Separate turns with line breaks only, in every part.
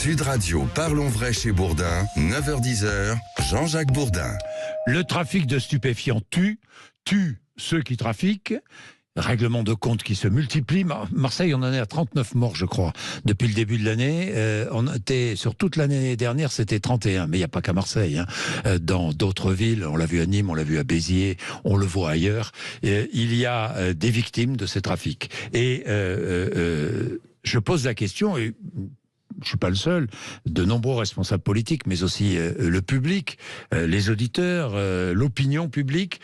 Sud Radio, parlons vrai chez Bourdin, 9h-10h, Jean-Jacques Bourdin.
Le trafic de stupéfiants tue ceux qui trafiquent. Règlement de compte qui se multiplie. Marseille, on en est à 39 morts, je crois, depuis le début de l'année. On était, sur toute l'année dernière, c'était 31. Mais il n'y a pas qu'à Marseille. Dans d'autres villes, on l'a vu à Nîmes, on l'a vu à Béziers, on le voit ailleurs. Il y a des victimes de ces trafics. Et je pose la question, et je ne suis pas le seul, de nombreux responsables politiques, mais aussi le public, les auditeurs, l'opinion publique,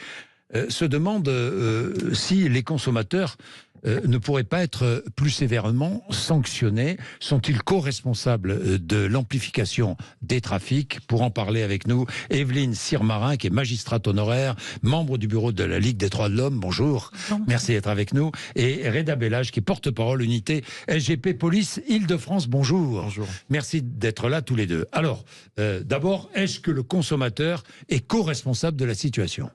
se demande si les consommateurs ne pourraient pas être plus sévèrement sanctionnés. Sont-ils co-responsables de l'amplification des trafics? Pour en parler avec nous, Evelyne Sirmarin, qui est magistrate honoraire, membre du bureau de la Ligue des droits de l'homme. Bonjour. Bonjour. Merci d'être avec nous. Et Reda Bellage, qui est porte-parole unité SGP Police Île-de-France. Bonjour. Bonjour. Merci d'être là tous les deux. Alors, d'abord, est-ce que le consommateur est co-responsable de la situation ?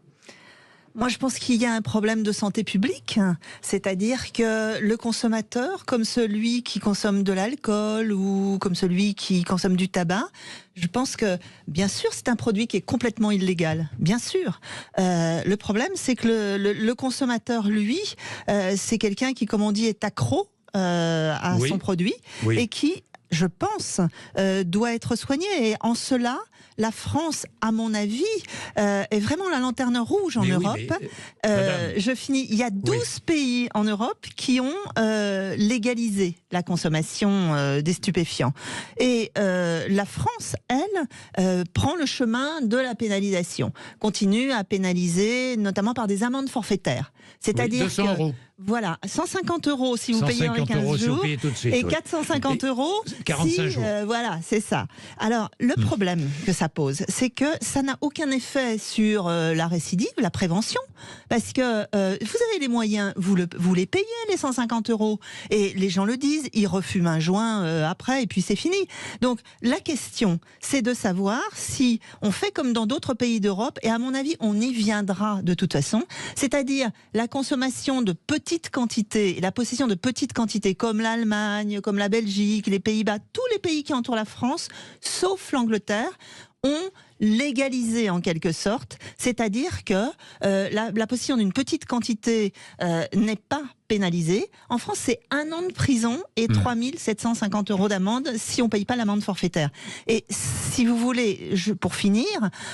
Moi, je pense qu'il y a un problème de santé publique, c'est-à-dire que le consommateur, comme celui qui consomme de l'alcool ou comme celui qui consomme du tabac, je pense que, bien sûr, c'est un produit qui est complètement illégal, bien sûr. Le problème, c'est que le consommateur, lui, c'est quelqu'un qui, comme on dit, est accro à son produit et qui, je pense, doit être soigné. Et en cela, la France, à mon avis, est vraiment la lanterne rouge en Europe. Je finis. Il y a 12 pays en Europe qui ont légalisé la consommation des stupéfiants. Et la France, elle, prend le chemin de la pénalisation. Continue à pénaliser, notamment par des amendes forfaitaires. C'est-à-dire
200 euros.
Voilà, 150 € si vous payez en 15 jours
si tout de suite,
et 450 €
45 jours.
Voilà, c'est ça. Alors, le problème que ça pose, c'est que ça n'a aucun effet sur la récidive, la prévention, parce que vous avez les moyens, vous les payez, les 150 €, et les gens le disent, ils refument un joint après, et puis c'est fini. Donc, la question, c'est de savoir si on fait comme dans d'autres pays d'Europe, et à mon avis, on y viendra de toute façon, c'est-à-dire la consommation de petites quantités, et la possession de petites quantités, comme l'Allemagne, comme la Belgique, les Pays-Bas, tous les pays qui entourent la France, sauf l'Angleterre, ont légalisé en quelque sorte, c'est-à-dire que la possession d'une petite quantité n'est pas pénalisée. En France, c'est 1 an de prison et 3 750 € d'amende si on ne paye pas l'amende forfaitaire. Et si vous voulez, pour finir,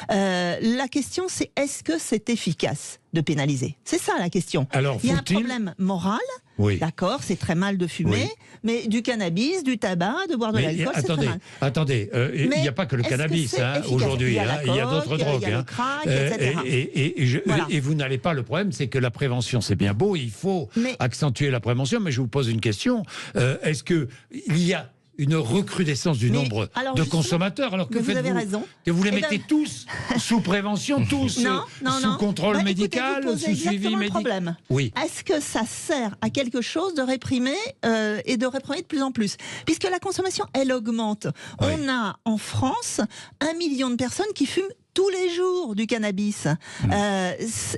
la question c'est est-ce que c'est efficace de pénaliser? C'est ça la question.
Alors,
il y a un problème moral. Oui. D'accord, c'est très mal de fumer, mais du cannabis, du tabac, de boire de l'alcool, c'est très mal.
Attendez, il n'y a pas que le cannabis aujourd'hui, il y a d'autres drogues.
Il y a le crack, etc.
Et vous n'allez pas, le problème, c'est que la prévention, c'est bien beau, il faut accentuer la prévention, mais je vous pose une question, est-ce qu'il y a une recrudescence du nombre de consommateurs, alors que
vous avez raison.
Que vous les mettez tous sous prévention, tous sous contrôle médical,
écoutez,
sous suivi médical.
Oui. Est-ce que ça sert à quelque chose de réprimer et de réprimer de plus en plus? Puisque la consommation, elle augmente. Oui. On a en France 1 million de personnes qui fument tous les jours du cannabis.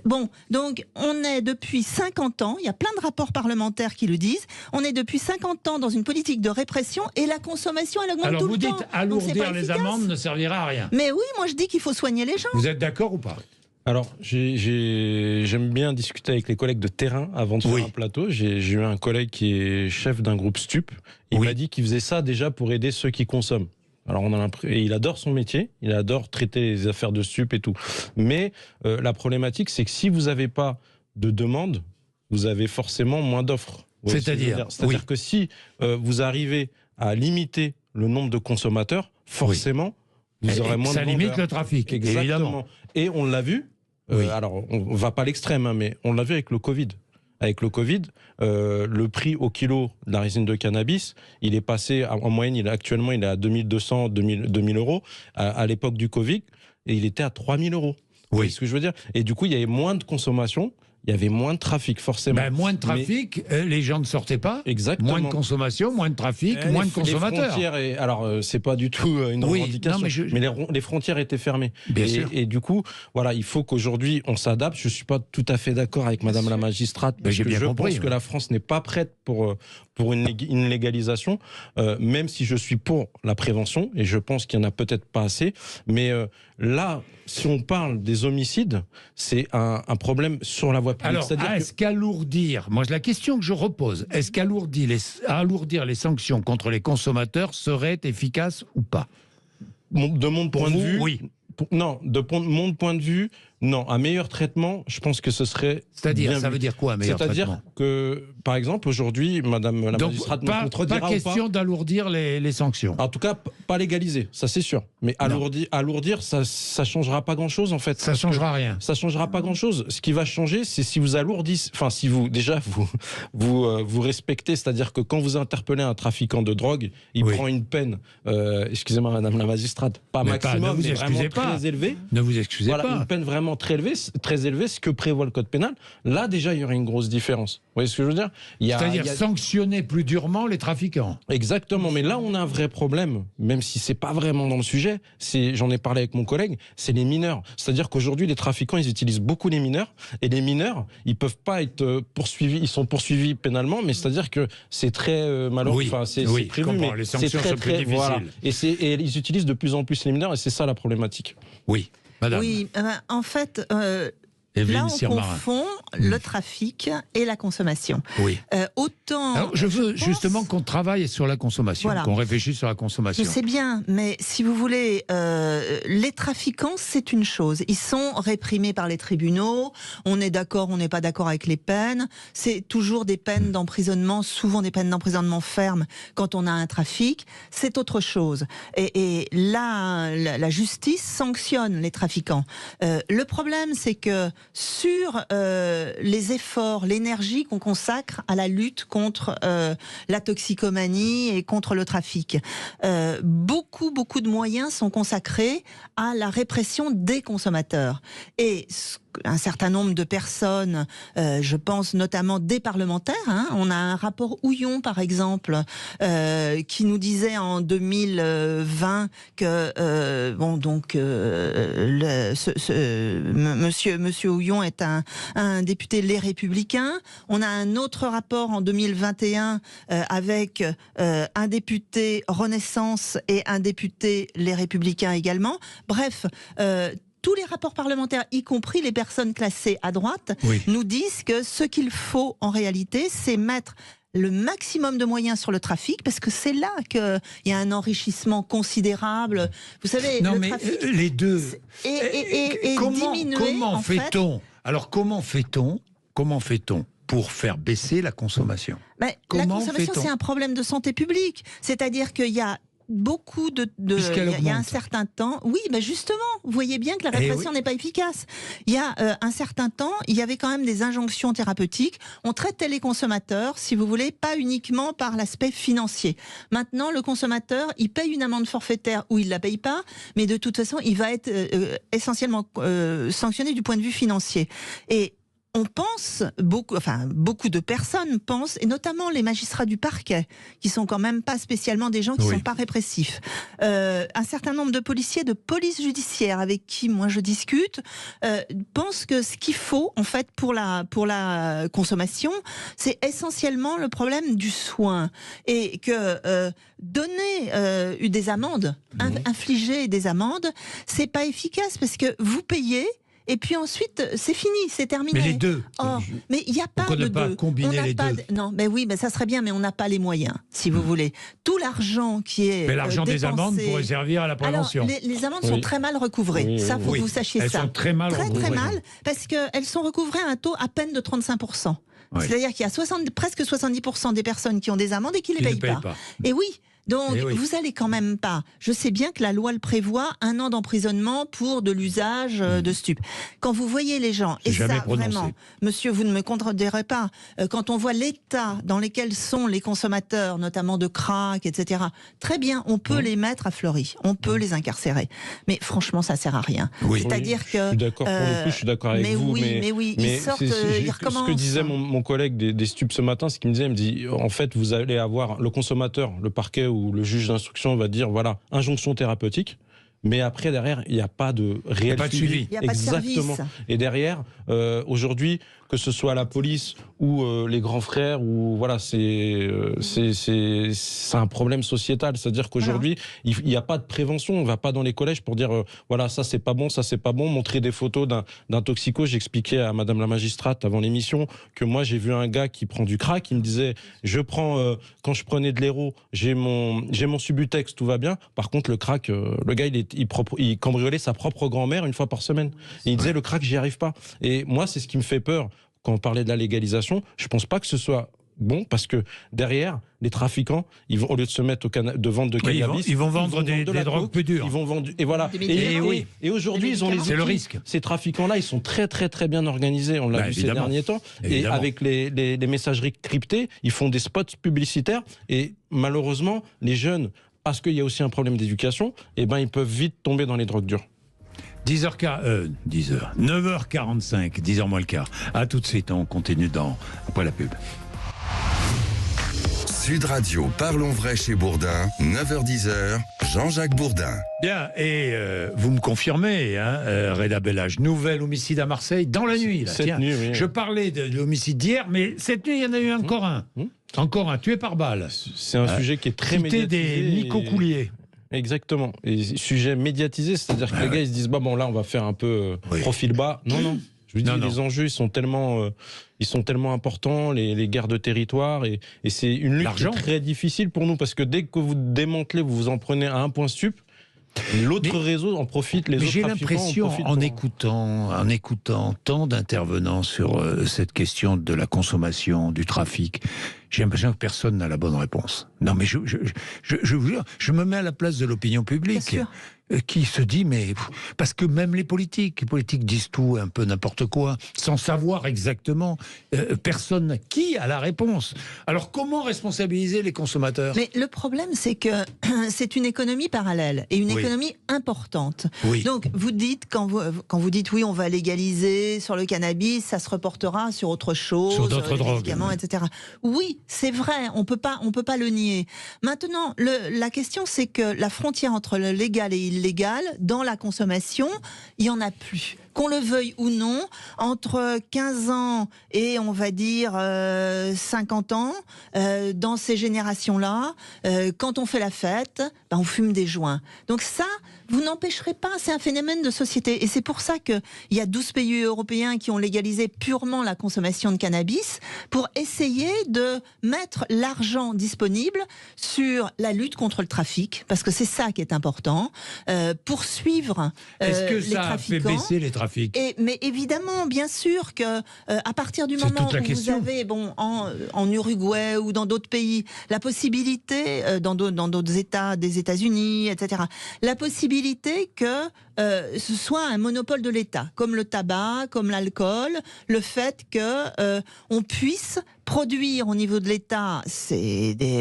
Bon, donc on est depuis 50 ans, il y a plein de rapports parlementaires qui le disent, on est depuis 50 ans dans une politique de répression et la consommation, elle augmente tout le temps.
Alors vous dites alourdir les amendes ne servira à rien.
Mais oui, moi je dis qu'il faut soigner les gens.
Vous êtes d'accord ou pas?
Alors, j'aime bien discuter avec les collègues de terrain avant de faire un plateau. J'ai eu un collègue qui est chef d'un groupe stup. Il m'a dit qu'il faisait ça déjà pour aider ceux qui consomment. Alors il adore son métier, il adore traiter les affaires de stup et tout. Mais la problématique, c'est que si vous n'avez pas de demande, vous avez forcément moins d'offres.
C'est-à-dire
que si vous arrivez à limiter le nombre de consommateurs, forcément, vous aurez moins de vendeurs.
Ça limite le trafic, évidemment.
Et on l'a vu, alors on ne va pas à l'extrême, mais on l'a vu avec le Covid. Avec le Covid, le prix au kilo de la résine de cannabis, il est passé, en moyenne, actuellement, il est à 2200, 2000 €. À l'époque du Covid, et il était à 3000 €. Vous voyez ce que je veux dire? Et du coup, il y avait moins de consommation, il y avait moins de trafic, forcément.
Ben, moins de trafic, les gens ne sortaient pas.
Exactement.
Moins de consommation, moins de trafic, moins de consommateurs.
Alors, c'est pas du tout une revendication, mais les frontières étaient fermées.
Bien sûr.
Et du coup, voilà, il faut qu'aujourd'hui, on s'adapte. Je suis pas tout à fait d'accord avec Madame la magistrate, parce que je pense que la France n'est pas prête pour une légalisation, même si je suis pour la prévention, et je pense qu'il n'y en a peut-être pas assez. Mais là, si on parle des homicides, c'est un problème sur la voie publique.
Alors, est-ce qu'alourdir, moi la question que je repose, est-ce qu'alourdir les sanctions contre les consommateurs serait efficace ou pas?
De mon point de vue,
oui.
Non, de mon point de vue, non. Un meilleur traitement, je pense que ce serait.
C'est-à-dire, ça veut dire quoi, un meilleur traitement?
C'est-à-dire que, par exemple, aujourd'hui, Madame la magistrate me contredira ou pas.
Pas question d'alourdir les sanctions.
En tout cas, pas légaliser, ça c'est sûr. Mais alourdir, ça changera pas grand-chose en fait.
Ça changera rien.
Ça changera pas grand-chose. Ce qui va changer, c'est si vous alourdissez, enfin si vous vous respectez, c'est-à-dire que quand vous interpellez un trafiquant de drogue, il prend une peine. Excusez-moi, Madame la magistrate, pas maximum, mais vraiment très élevée.
Ne vous excusez pas.
Une peine vraiment très élevée, ce que prévoit le code pénal. Là déjà, il y aurait une grosse différence. Vous voyez ce que je veux dire?
C'est-à-dire sanctionner plus durement les trafiquants.
Exactement, mais là on a un vrai problème, même si c'est pas vraiment dans le sujet, j'en ai parlé avec mon collègue, c'est les mineurs. C'est-à-dire qu'aujourd'hui les trafiquants ils utilisent beaucoup les mineurs, et les mineurs ils peuvent pas être poursuivis, ils sont poursuivis pénalement, mais c'est-à-dire que c'est très malheureux, c'est prévu, mais
les sanctions sont plus difficiles.
Voilà. Et ils utilisent de plus en plus les mineurs, et c'est ça la problématique.
Oui, madame.
Oui, en fait...
Evelyne
là, on confond le trafic et la consommation.
Oui.
Autant.
Alors, je veux justement qu'on travaille sur la consommation, qu'on réfléchisse sur la consommation.
Je sais bien, mais si vous voulez, les trafiquants, c'est une chose. Ils sont réprimés par les tribunaux. On est d'accord, on n'est pas d'accord avec les peines. C'est toujours des peines d'emprisonnement, souvent des peines d'emprisonnement fermes quand on a un trafic. C'est autre chose. Et là, la justice sanctionne les trafiquants. Le problème, c'est que sur les efforts, l'énergie qu'on consacre à la lutte contre la toxicomanie et contre le trafic. Beaucoup de moyens sont consacrés à la répression des consommateurs. Et un certain nombre de personnes, je pense notamment des parlementaires, on a un rapport Houillon par exemple, qui nous disait en 2020 que Monsieur Houillon est un député Les Républicains. On a un autre rapport en 2021 avec un député Renaissance et un député Les Républicains également. Bref, tous les rapports parlementaires, y compris les personnes classées à droite, nous disent que ce qu'il faut en réalité, c'est mettre le maximum de moyens sur le trafic, parce que c'est là qu'il y a un enrichissement considérable. Vous savez,
non,
le
mais
trafic...
les deux...
Et
comment fait-on? Alors, comment fait-on pour faire baisser la consommation?
La consommation, c'est un problème de santé publique. C'est-à-dire qu'il y a beaucoup il y a un certain temps, oui, mais justement, vous voyez bien que la répression n'est pas efficace. Il y a un certain temps, il y avait quand même des injonctions thérapeutiques. On traitait les consommateurs, si vous voulez, pas uniquement par l'aspect financier. Maintenant, le consommateur, il paye une amende forfaitaire ou il la paye pas, mais de toute façon, il va être essentiellement sanctionné du point de vue financier. Et on pense, beaucoup de personnes pensent, et notamment les magistrats du parquet, qui sont quand même pas spécialement des gens qui sont pas répressifs. Un certain nombre de policiers de police judiciaire avec qui moi je discute pensent que ce qu'il faut en fait pour la consommation, c'est essentiellement le problème du soin, et que donner des amendes, infliger des amendes, c'est pas efficace parce que vous payez. Et puis ensuite, c'est fini, c'est terminé.
Mais les deux.
Mais il n'y a pas de deux.
Pourquoi ne pas combiner les deux?
Non, mais oui, ça serait bien, mais on n'a pas les moyens, si vous voulez. Tout l'argent qui est
mais l'argent
dépensé...
des amendes pourrait servir à la prévention.
Alors, les amendes sont très mal recouvrées. Ça, faut que vous sachiez ça.
Elles sont très mal recouvrées.
Très mal, parce qu'elles sont recouvrées à un taux à peine de 35%. C'est-à-dire qu'il y a presque 70% des personnes qui ont des amendes et qui ne les payent pas. Et oui. Donc,
Eh oui.
vous allez quand même pas. Je sais bien que la loi le prévoit, 1 an d'emprisonnement pour de l'usage de stupes. Quand vous voyez les gens,
C'est
et
jamais
ça,
prononcé.
vraiment, monsieur, vous ne me contredirez pas, quand on voit l'état dans lequel sont les consommateurs, notamment de crack, etc., très bien, on peut les mettre à Fleury, on peut les incarcérer. Mais franchement, ça sert à rien.
Oui.
C'est-à-dire
Oui,
que...
je suis d'accord, pour le coup, je suis d'accord avec
mais
vous.
oui, mais oui, ils sortent, ils recommencent.
Ce que disait mon collègue des stupes ce matin, c'est qu'il me dit, en fait, vous allez avoir le consommateur, le parquet ou le juge d'instruction va dire, voilà, injonction thérapeutique. Mais après, derrière, il n'y a pas de réel
pas de suivi.
Il n'y a pas de
Exactement.
service.
Et derrière, aujourd'hui, que ce soit la police ou les grands frères, ou voilà, c'est un problème sociétal. C'est-à-dire qu'aujourd'hui, il n'y a pas de prévention. On ne va pas dans les collèges pour dire voilà, ça c'est pas bon, ça c'est pas bon. Montrer des photos d'un toxico. J'expliquais à Madame la magistrate avant l'émission que moi j'ai vu un gars qui prend du crack. Il me disait je prends quand je prenais de l'héro, j'ai mon Subutex, tout va bien. Par contre le crack, le gars il cambriolait sa propre grand-mère une fois par semaine. Et il disait le crack, j'y arrive pas. Et moi c'est ce qui me fait peur. Quand on parlait de la légalisation, je pense pas que ce soit bon parce que derrière, les trafiquants, ils vont, au lieu de se mettre de vendre de cannabis,
ils vont vendre des drogues plus dures.
Ils vont vendre, et voilà. Et aujourd'hui, ils ont les outils.
C'est le risque.
Ces trafiquants-là, ils sont très, très, très bien organisés. On l'a vu ces derniers temps. Évidemment. Et avec les messageries cryptées, ils font des spots publicitaires. Et malheureusement, les jeunes, parce qu'il y a aussi un problème d'éducation, ils peuvent vite tomber dans les drogues dures.
9h45, 10h moins le quart. À tout de suite, on continue après la pub.
Sud Radio, parlons vrai chez Bourdin, 9h-10h, Jean-Jacques Bourdin.
Bien, et vous me confirmez, Reda Bellage, nouvel homicide à Marseille dans la nuit. Là,
cette nuit, oui.
Je parlais de l'homicide d'hier, mais cette nuit, il y en a eu encore un. Encore un, tué par balle.
C'est un sujet qui est très médiatisé.
Des Nico Coulier.
Exactement. Et sujet médiatisé, c'est-à-dire que les gars, ils se disent, bon, là, on va faire un peu profil bas. Non. Je vous dis, les enjeux, ils sont tellement importants, les guerres de territoire, et c'est une lutte qui est très difficile pour nous, parce que dès que vous démantelez, vous vous en prenez à un point stup, l'autre réseau en profite, les autres
j'ai
trafiquants
l'impression,
en profitent.
En écoutant tant d'intervenants sur cette question de la consommation, du trafic, j'ai l'impression que personne n'a la bonne réponse. Non, mais je vous jure, je me mets à la place de l'opinion publique qui se dit, mais parce que même les politiques disent tout, un peu n'importe quoi, sans savoir exactement, personne qui a la réponse. Alors comment responsabiliser les consommateurs ?
Mais le problème, c'est que c'est une économie parallèle et une économie importante.
Oui.
Donc vous dites, quand vous dites oui, on va légaliser sur le cannabis, ça se reportera sur autre chose,
sur d'autres drogues,
médicaments, etc. Oui, c'est vrai, on peut pas le nier. Maintenant, la question, c'est que la frontière entre le légal et illégal dans la consommation, il y en a plus. Qu'on le veuille ou non, entre 15 ans et on va dire 50 ans, dans ces générations-là, quand on fait la fête, on fume des joints. Donc ça, vous n'empêcherez pas, c'est un phénomène de société. Et c'est pour ça qu'il y a 12 pays européens qui ont légalisé purement la consommation de cannabis pour essayer de mettre l'argent disponible sur la lutte contre le trafic, parce que c'est ça qui est important, poursuivre
Est-ce que
les
ça a fait
trafiquants.
baisser les trafics ?
Mais évidemment, bien sûr que à partir du moment où vous avez, en Uruguay ou dans d'autres pays, la possibilité, dans d'autres États, des États-Unis, etc., la possibilité que ce soit un monopole de l'État, comme le tabac, comme l'alcool, le fait que on puisse produire au niveau de l'État,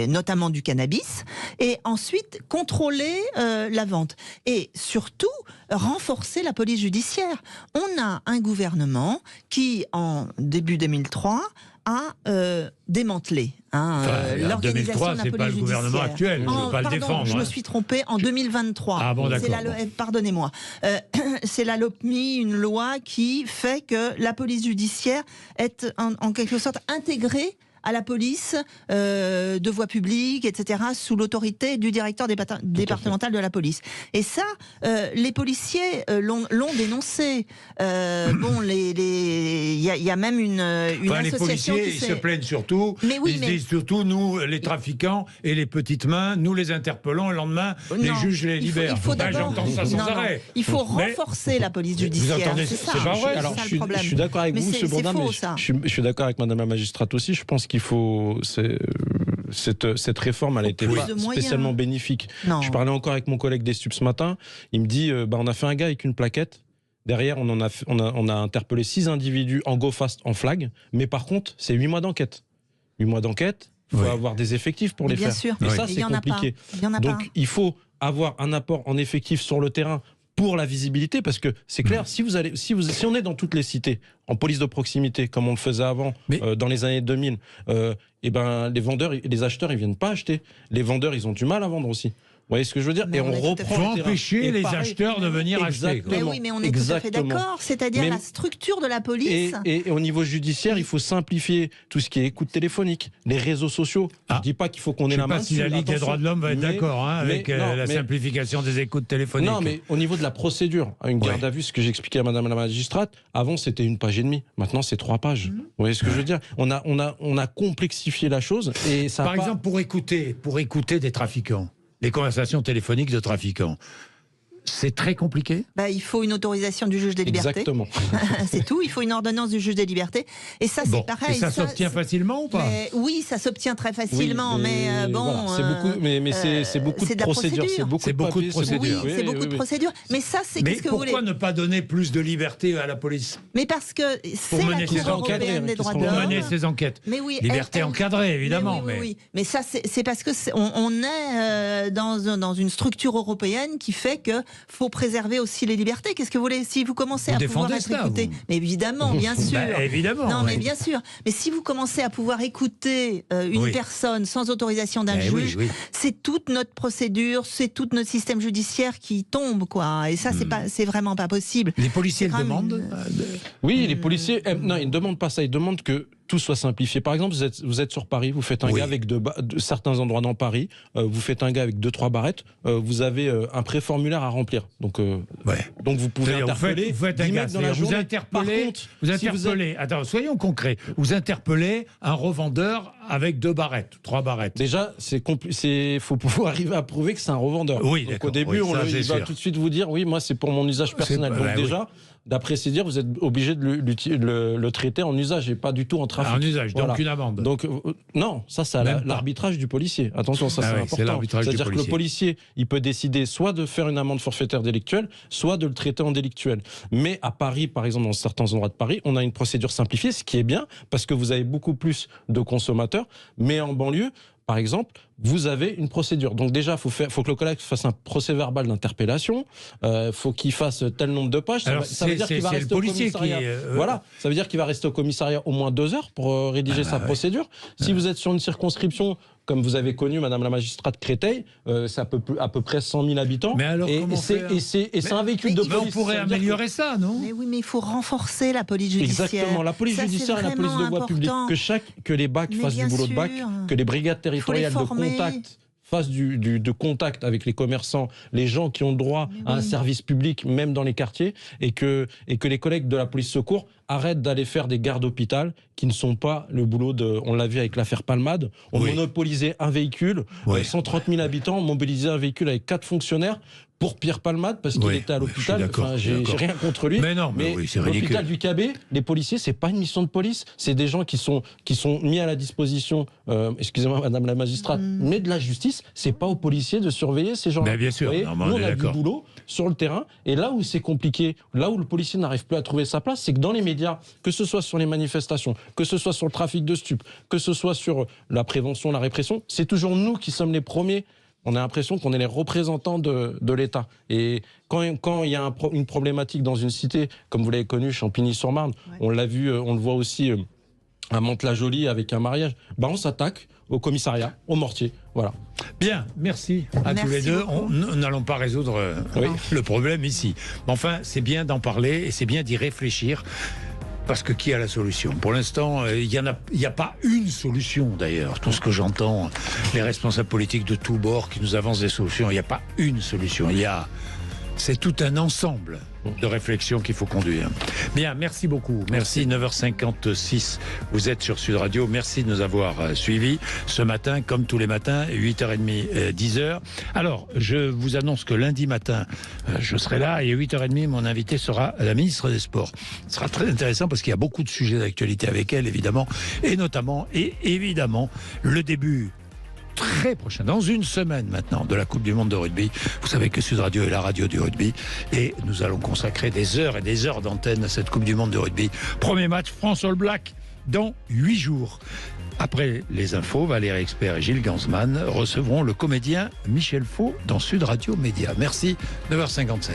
notamment du cannabis, et ensuite contrôler la vente. Et surtout, renforcer la police judiciaire. On a un gouvernement qui, en début 2003, a démantelé l'organisation de la police judiciaire.
C'est pas le gouvernement actuel, je ne veux pas le défendre.
Je me suis trompée, en 2023.
Ah bon, d'accord.
Pardonnez-moi. C'est la LOPMI, une loi qui fait que la police judiciaire est en quelque sorte intégrée à la police de voie publique, etc., sous l'autorité du directeur départemental de la police. Et ça, les policiers l'ont dénoncé. Il y a même une association
les policiers,
qui
ils se plaignent surtout. Ils disent surtout, nous, les trafiquants et les petites mains, nous les interpellons, et le lendemain, les juges les libèrent.
J'entends
ça sans arrêt.
Il faut renforcer la police judiciaire.
Vous entendez,
c'est
pas vrai.
Alors, je suis d'accord avec vous, M. Bourdin, mais je suis d'accord avec Madame la magistrate aussi. Je pense qu'il faut cette réforme, elle n'était pas spécialement bénéfique.
Non.
Je parlais encore avec mon collègue des stupes ce matin. Il me dit, on a fait un gars avec une plaquette. Derrière, on a interpellé 6 individus en go fast, en flag. Mais par contre, c'est 8 mois d'enquête. 8 mois d'enquête, il faut avoir des effectifs pour les
bien
faire.
sûr.
Et
Oui.
ça, c'est compliqué. Donc, il faut avoir un apport en effectifs sur le terrain pour la visibilité, parce que c'est clair, si on est dans toutes les cités, en police de proximité, comme on le faisait avant, dans les années 2000, et ben, les vendeurs et les acheteurs, ils viennent pas acheter. Les vendeurs, ils ont du mal à vendre aussi. Vous voyez ce que je veux dire? Et on reprend.
Faut empêcher les acheteurs de venir acheter.
Mais oui, mais on est tout à fait d'accord. C'est-à-dire la structure de la police.
Et au niveau judiciaire, il faut simplifier tout ce qui est écoute téléphonique, les réseaux sociaux. Je ne dis pas qu'il faut qu'on ait la main dessus.
Je ne sais pas si la Ligue des droits de l'homme va être d'accord avec la simplification des écoutes téléphoniques.
Non, mais au niveau de la procédure, une garde à vue, ce que j'expliquais à madame la magistrate, avant c'était 1 page et demie. Maintenant c'est 3 pages. Vous voyez ce que je veux dire? On a complexifié la chose. Et ça
Par exemple, pour écouter des trafiquants, les conversations téléphoniques de trafiquants, c'est très compliqué.
Il faut une autorisation du juge des libertés.
Exactement.
C'est tout. Il faut une ordonnance du juge des libertés. Et ça, c'est pareil.
Et ça s'obtient facilement ou pas?
Oui, ça s'obtient très facilement. mais bon,
voilà, c'est beaucoup de procédures. C'est beaucoup de procédures.
Oui, c'est beaucoup de procédures. Mais ça, c'est qu'est-ce que vous voulez?
Mais pourquoi ne pas donner plus de liberté à la police?
Mais parce que c'est la Cour européenne des droits de l'homme.
Pour mener ces enquêtes.
Mais oui,
liberté encadrée, évidemment.
Mais ça, c'est parce que on est dans une structure européenne qui fait que faut préserver aussi les libertés. Qu'est-ce que vous voulez? Si vous commencez à pouvoir être écouté, mais évidemment, bien sûr.
Évidemment.
Non, mais bien sûr. Mais si vous commencez à pouvoir écouter une personne sans autorisation d'un juge, c'est toute notre procédure, c'est tout notre système judiciaire qui tombe, quoi. Et ça, c'est vraiment pas possible.
Les policiers le demandent.
Oui, les policiers. Non, ils ne demandent pas ça. Ils demandent que tout soit simplifié. Par exemple, vous êtes sur Paris, vous faites un gars avec de certains endroits dans Paris, vous faites un gars avec 2-3 barrettes, vous avez un pré-formulaire à remplir. Donc vous pouvez interpeller,
vous faites un gars,
dans la journée.
Vous interpellez, attends, soyons concrets, vous interpellez un revendeur avec 2 barrettes, 3 barrettes.
Déjà, faut pouvoir arriver à prouver que c'est un revendeur.
Oui,
donc au début, il va tout de suite vous dire, oui, moi c'est pour mon usage personnel. Donc déjà, d'après ces dires, vous êtes obligé de le traiter en usage et pas du tout en trafic.
En usage, donc une amende.
Donc non, ça c'est l'arbitrage du policier. Attention, ça c'est important. C'est-à-dire que le policier, il peut décider soit de faire une amende forfaitaire délictuelle, soit de le traiter en délictuel. Mais à Paris, par exemple, dans certains endroits de Paris, on a une procédure simplifiée, ce qui est bien, parce que vous avez beaucoup plus de consommateurs. Mais en banlieue, par exemple, vous avez une procédure. Donc déjà, faut que le collègue fasse un procès-verbal d'interpellation. Faut qu'il fasse tel nombre de pages. Ça veut dire qu'il va rester au commissariat. Voilà, ça veut dire qu'il va rester au commissariat au moins 2 heures pour rédiger sa procédure. Si vous êtes sur une circonscription, comme vous avez connu, Madame la magistrate Créteil, c'est à peu près 100 000 habitants.
Mais alors,
c'est un véhicule de police.
On pourrait améliorer ça, non?
Mais oui, mais il faut renforcer la police judiciaire.
Exactement, la police judiciaire et la police de voie publique. Que les BAC fassent du boulot de BAC, que les brigades territoriales de contact fassent de contact avec les commerçants, les gens qui ont droit à un service public, même dans les quartiers, et que les collègues de la police secours arrêtent d'aller faire des gardes d'hôpital qui ne sont pas le boulot de... On l'a vu avec l'affaire Palmade, on monopolisait un véhicule, 130 000 habitants, on mobilisait un véhicule avec 4 fonctionnaires pour Pierre Palmade parce qu'il était à l'hôpital. J'ai rien contre lui.
Mais
l'hôpital du KB, les policiers, c'est pas une mission de police, c'est des gens qui sont mis à la disposition, excusez-moi Madame la magistrate, mais de la justice. C'est pas aux policiers de surveiller ces gens-là.
Bien sûr.
Nous, on a du boulot sur le terrain, et là où c'est compliqué, là où le policier n'arrive plus à trouver sa place, c'est que dans les médias, que ce soit sur les manifestations, que ce soit sur le trafic de stupes, que ce soit sur la prévention, la répression, c'est toujours nous qui sommes les premiers. On a l'impression qu'on est les représentants de l'État. Et quand il y a une problématique dans une cité, comme vous l'avez connu, Champigny-sur-Marne, on l'a vu, on le voit aussi à Mantes-la-Jolie avec un mariage, on s'attaque au commissariat, au mortier. Voilà.
Bien, merci à tous les deux. Nous n'allons pas résoudre le problème ici. Mais enfin, c'est bien d'en parler et c'est bien d'y réfléchir. Parce que qui a la solution? Pour l'instant, il n'y a pas une solution d'ailleurs. Tout ce que j'entends, les responsables politiques de tous bords qui nous avancent des solutions, il n'y a pas une solution. C'est tout un ensemble de réflexions qu'il faut conduire. Bien, merci beaucoup. Merci. 9h56, vous êtes sur Sud Radio. Merci de nous avoir suivis ce matin, comme tous les matins, 8h30, 10h. Alors, je vous annonce que lundi matin, je serai là et à 8h30, mon invité sera la ministre des Sports. Ce sera très intéressant parce qu'il y a beaucoup de sujets d'actualité avec elle, évidemment, et notamment, et évidemment, le début très prochain, dans une semaine maintenant, de la Coupe du Monde de rugby. Vous savez que Sud Radio est la radio du rugby et nous allons consacrer des heures et des heures d'antenne à cette Coupe du Monde de rugby. Premier match France All Black dans 8 jours. Après les infos, Valérie Expert et Gilles Gansman recevront le comédien Michel Faux dans Sud Radio Média. Merci, 9h57.